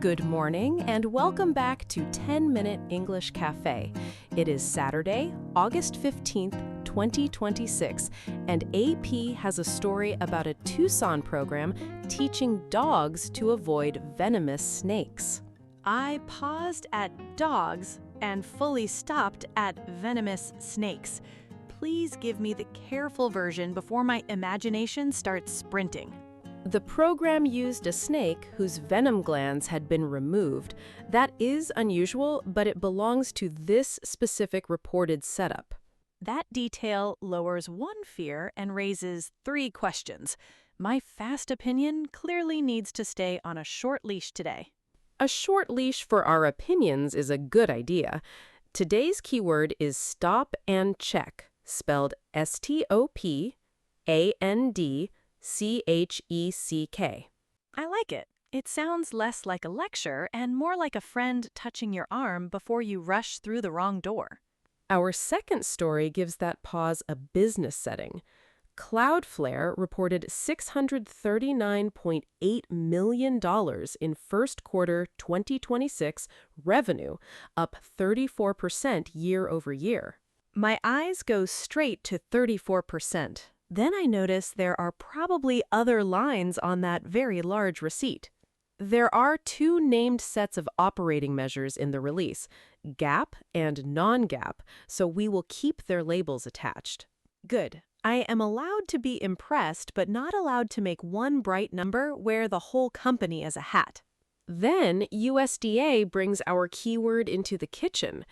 Good morning and welcome back to 10-Minute English Cafe. It is Saturday, August 15th, 2026, and AP has a story about a Tucson program teaching dogs to avoid venomous snakes. I paused at dogs and fully stopped at venomous snakes. Please give me the careful version before my imagination starts sprinting. The program used a snake whose venom glands had been removed. That is unusual, but it belongs to this specific reported setup. That detail lowers one fear and raises 3 questions. My fast opinion clearly needs to stay on a short leash today. A short leash for our opinions is a good idea. Today's keyword is stop and check, spelled STOPANDCHECK. I like it. It sounds less like a lecture and more like a friend touching your arm before you rush through the wrong door. Our second story gives that pause a business setting. Cloudflare reported $639.8 million in first quarter 2026 revenue, up 34% year over year. My eyes go straight to 34%. Then I notice there are probably other lines on that very large receipt. There are 2 named sets of operating measures in the release, GAAP and non-GAAP, so we will keep their labels attached. Good. I am allowed to be impressed, but not allowed to make one bright number wear the whole company as a hat. Then USDA brings our keyword into the kitchen.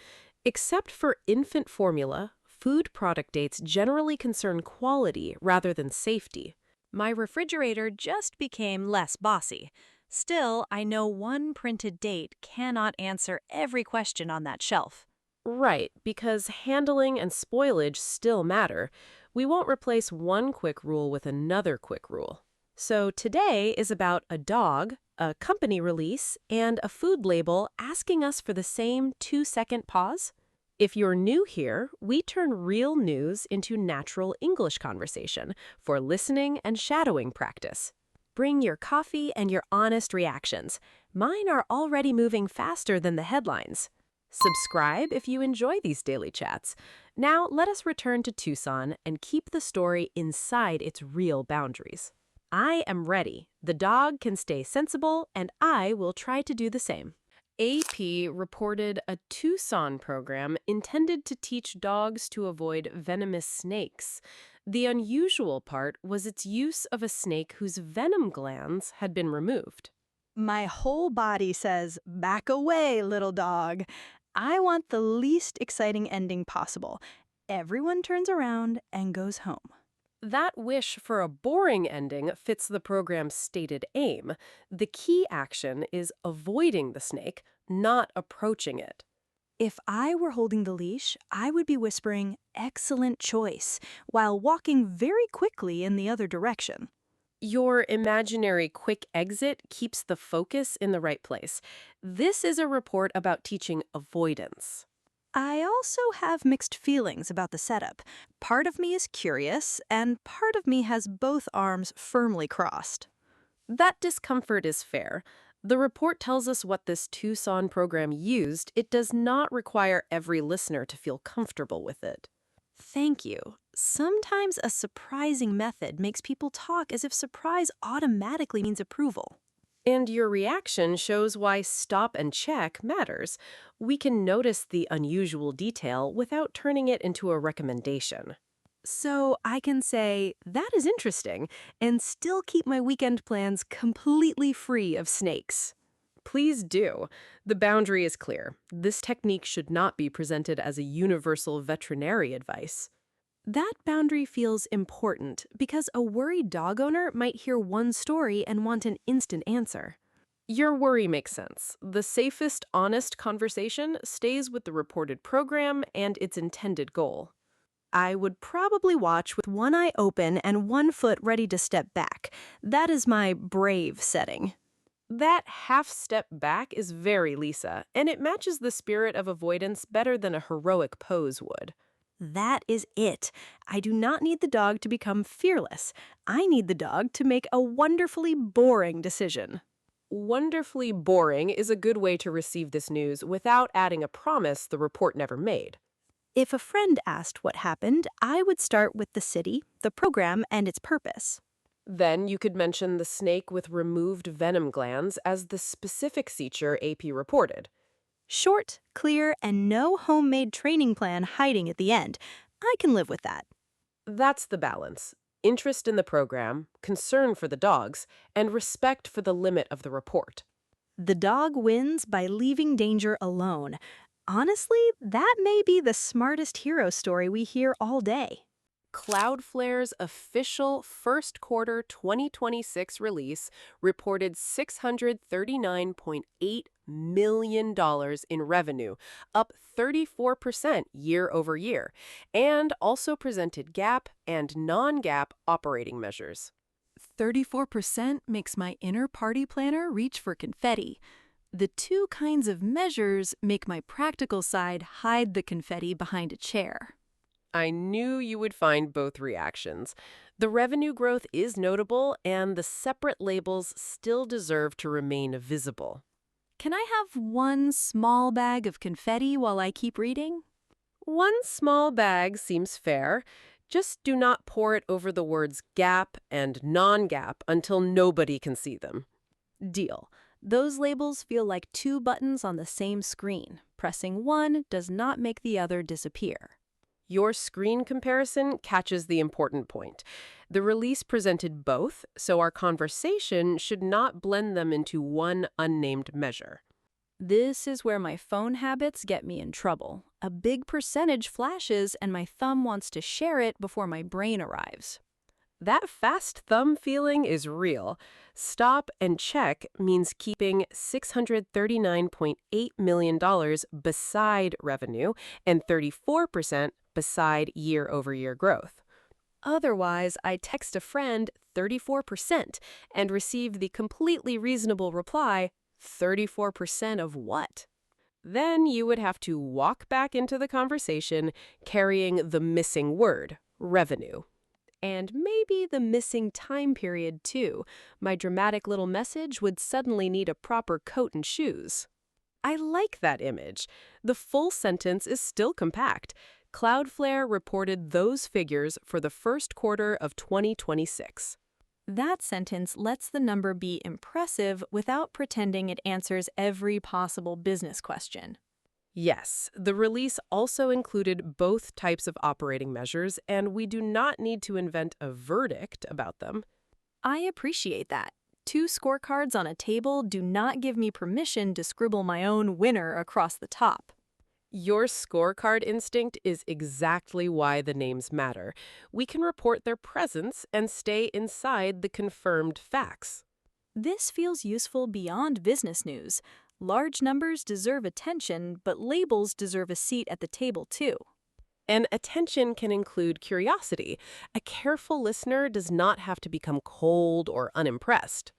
Except for infant formula, food product dates generally concern quality rather than safety. My refrigerator just became less bossy. Still, I know one printed date cannot answer every question on that shelf. Right, because handling and spoilage still matter. We won't replace one quick rule with another quick rule. So today is about a dog, a company release, and a food label asking us for the same 2-second pause. If you're new here, we turn real news into natural English conversation for listening and shadowing practice. Bring your coffee and your honest reactions. Mine are already moving faster than the headlines. Subscribe if you enjoy these daily chats. Now let us return to Tucson and keep the story inside its real boundaries. I am ready. The dog can stay sensible, and I will try to do the same. AP reported a Tucson program intended to teach dogs to avoid venomous snakes. The unusual part was its use of a snake whose venom glands had been removed. My whole body says, "Back away, little dog." I want the least exciting ending possible. Everyone turns around and goes home. That wish for a boring ending fits the program's stated aim. The key action is avoiding the snake, not approaching it. If I were holding the leash, I would be whispering, "Excellent choice," while walking very quickly in the other direction. Your imaginary quick exit keeps the focus in the right place. This is a report about teaching avoidance. I also have mixed feelings about the setup. Part of me is curious, and part of me has both arms firmly crossed. That discomfort is fair. The report tells us what this Tucson program used. It does not require every listener to feel comfortable with it. Thank you. Sometimes a surprising method makes people talk as if surprise automatically means approval. And your reaction shows why stop and check matters. We can notice the unusual detail without turning it into a recommendation. So I can say, "That is interesting," and still keep my weekend plans completely free of snakes. Please do. The boundary is clear. This technique should not be presented as a universal veterinary advice. That boundary feels important because a worried dog owner might hear one story and want an instant answer. Your worry makes sense. The safest, honest conversation stays with the reported program and its intended goal. I would probably watch with one eye open and one foot ready to step back. That is my brave setting. That half step back is very Lisa, and it matches the spirit of avoidance better than a heroic pose would. That is it. I do not need the dog to become fearless. I need the dog to make a wonderfully boring decision. wonderfully boring is a good way to receive this news without adding a promise the report never made. If a friend asked what happened, I would start with the city, the program, and its purpose. Then you could mention the snake with removed venom glands as the specific feature AP reported. Short, clear, and no homemade training plan hiding at the end. I can live with that. That's the balance. Interest in the program, concern for the dogs, and respect for the limit of the report. The dog wins by leaving danger alone. Honestly, that may be the smartest hero story we hear all day. Cloudflare's official first quarter 2026 release reported $639.8 million in revenue, up 34% year over year, and also presented GAAP and non-GAAP operating measures. 34% makes my inner party planner reach for confetti. The two kinds of measures make my practical side hide the confetti behind a chair. I knew you would find both reactions. The revenue growth is notable, and the separate labels still deserve to remain visible. Can I have one small bag of confetti while I keep reading? One small bag seems fair. Just do not pour it over the words GAAP and non-GAAP until nobody can see them. Deal. Those labels feel like two buttons on the same screen. Pressing one does not make the other disappear. Your screen comparison catches the important point. The release presented both, so our conversation should not blend them into one unnamed measure. This is where my phone habits get me in trouble. A big percentage flashes and my thumb wants to share it before my brain arrives. That fast thumb feeling is real. Stop and check means keeping $639.8 million beside revenue and 34% beside year-over-year growth. Otherwise, I text a friend 34% and receive the completely reasonable reply, 34% of what? Then you would have to walk back into the conversation carrying the missing word, revenue. And maybe the missing time period, too. My dramatic little message would suddenly need a proper coat and shoes. I like that image. The full sentence is still compact. Cloudflare reported those figures for the first quarter of 2026. That sentence lets the number be impressive without pretending it answers every possible business question. Yes, the release also included both types of operating measures, and we do not need to invent a verdict about them. I appreciate that. Two scorecards on a table do not give me permission to scribble my own winner across the top. Your scorecard instinct is exactly why the names matter. We can report their presence and stay inside the confirmed facts. This feels useful beyond business news. Large numbers deserve attention, but labels deserve a seat at the table, too. And attention can include curiosity. A careful listener does not have to become cold or unimpressed.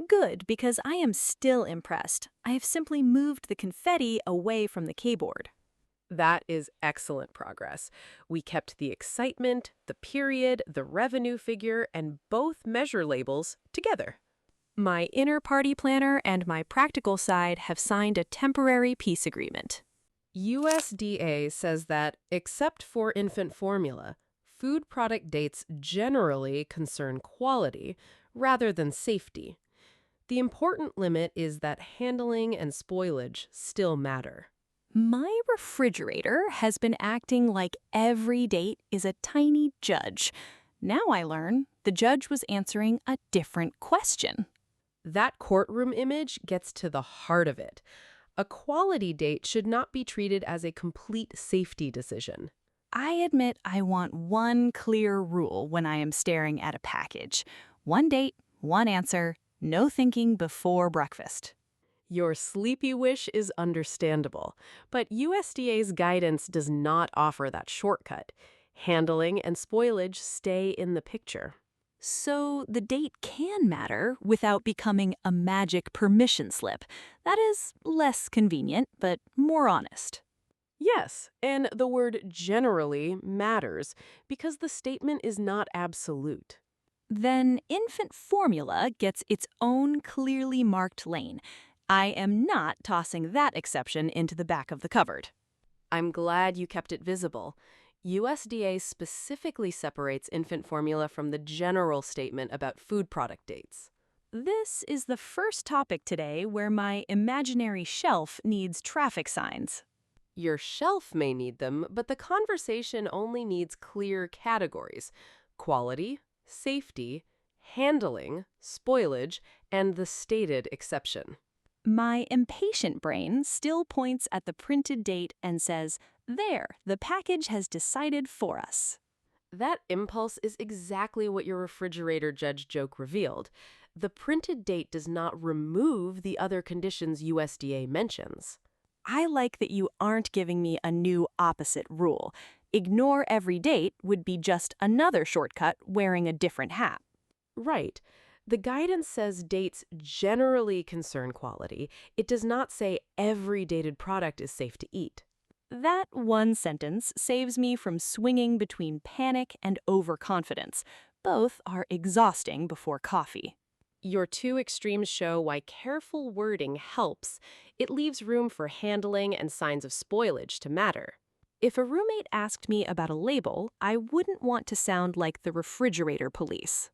Good, because I am still impressed. I have simply moved the confetti away from the keyboard. That is excellent progress. We kept the excitement, the period, the revenue figure, and both measure labels together. My inner party planner and my practical side have signed a temporary peace agreement. USDA says that, except for infant formula, food product dates generally concern quality rather than safety. The important limit is that handling and spoilage still matter. My refrigerator has been acting like every date is a tiny judge. Now I learn the judge was answering a different question. That courtroom image gets to the heart of it. A quality date should not be treated as a complete safety decision. I admit I want one clear rule when I am staring at a package. One date, one answer, no thinking before breakfast. Your sleepy wish is understandable, but USDA's guidance does not offer that shortcut. Handling and spoilage stay in the picture. So the date can matter without becoming a magic permission slip. That is less convenient, but more honest. Yes, and the word generally matters because the statement is not absolute. Then infant formula gets its own clearly marked lane. I am not tossing that exception into the back of the cupboard. I'm glad you kept it visible. USDA specifically separates infant formula from the general statement about food product dates. This is the first topic today where my imaginary shelf needs traffic signs. Your shelf may need them, but the conversation only needs clear categories: quality, safety, handling, spoilage, and the stated exception. My impatient brain still points at the printed date and says, "There, the package has decided for us." That impulse is exactly what your refrigerator judge joke revealed. The printed date does not remove the other conditions USDA mentions. I like that you aren't giving me a new opposite rule. Ignore every date would be just another shortcut wearing a different hat. Right. The guidance says dates generally concern quality. It does not say every dated product is safe to eat. That one sentence saves me from swinging between panic and overconfidence. Both are exhausting before coffee. Your two extremes show why careful wording helps. It leaves room for handling and signs of spoilage to matter. If a roommate asked me about a label, I wouldn't want to sound like the refrigerator police.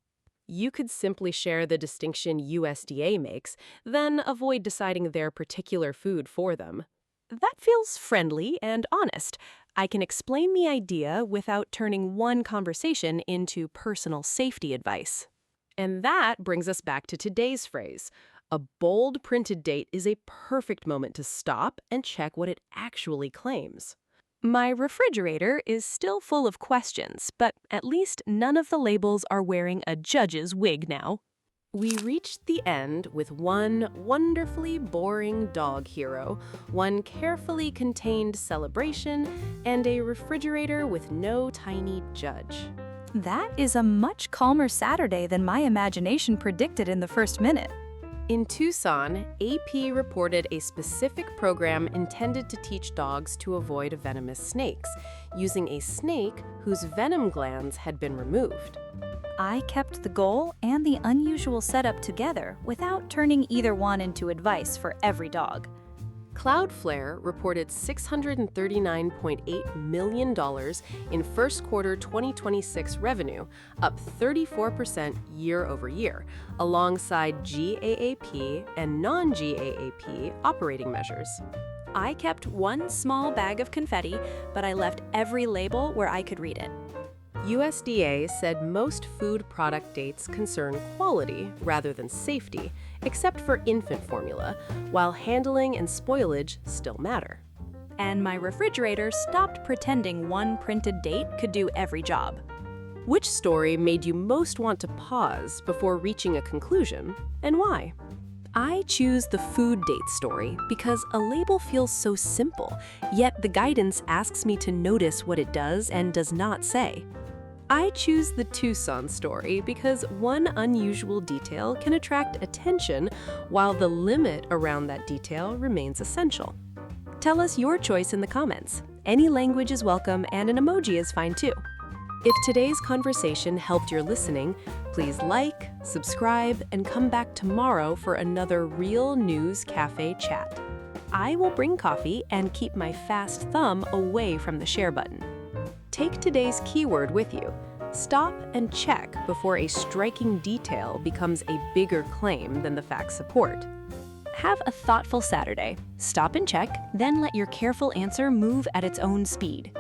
You could simply share the distinction USDA makes, then avoid deciding their particular food for them. That feels friendly and honest. I can explain the idea without turning one conversation into personal safety advice. And that brings us back to today's phrase. A bold printed date is a perfect moment to stop and check what it actually claims. My refrigerator is still full of questions, but at least none of the labels are wearing a judge's wig now. We reached the end with one wonderfully boring dog hero, one carefully contained celebration, and a refrigerator with no tiny judge. That is a much calmer Saturday than my imagination predicted in the first minute. In Tucson, AP reported a specific program intended to teach dogs to avoid venomous snakes, using a snake whose venom glands had been removed. I kept the goal and the unusual setup together without turning either one into advice for every dog. Cloudflare reported $639.8 million in first quarter 2026 revenue, up 34% year over year, alongside GAAP and non-GAAP operating measures. I kept one small bag of confetti, but I left every label where I could read it. USDA said most food product dates concern quality rather than safety, except for infant formula, while handling and spoilage still matter. And my refrigerator stopped pretending one printed date could do every job. Which story made you most want to pause before reaching a conclusion, and why? I choose the food date story because a label feels so simple, yet the guidance asks me to notice what it does and does not say. I choose the Tucson story because one unusual detail can attract attention while the limit around that detail remains essential. Tell us your choice in the comments. Any language is welcome and an emoji is fine too. If today's conversation helped your listening, please like, subscribe, and come back tomorrow for another Real News Cafe chat. I will bring coffee and keep my fast thumb away from the share button. Take today's keyword with you. Stop and check before a striking detail becomes a bigger claim than the facts support. Have a thoughtful Saturday. Stop and check, then let your careful answer move at its own speed.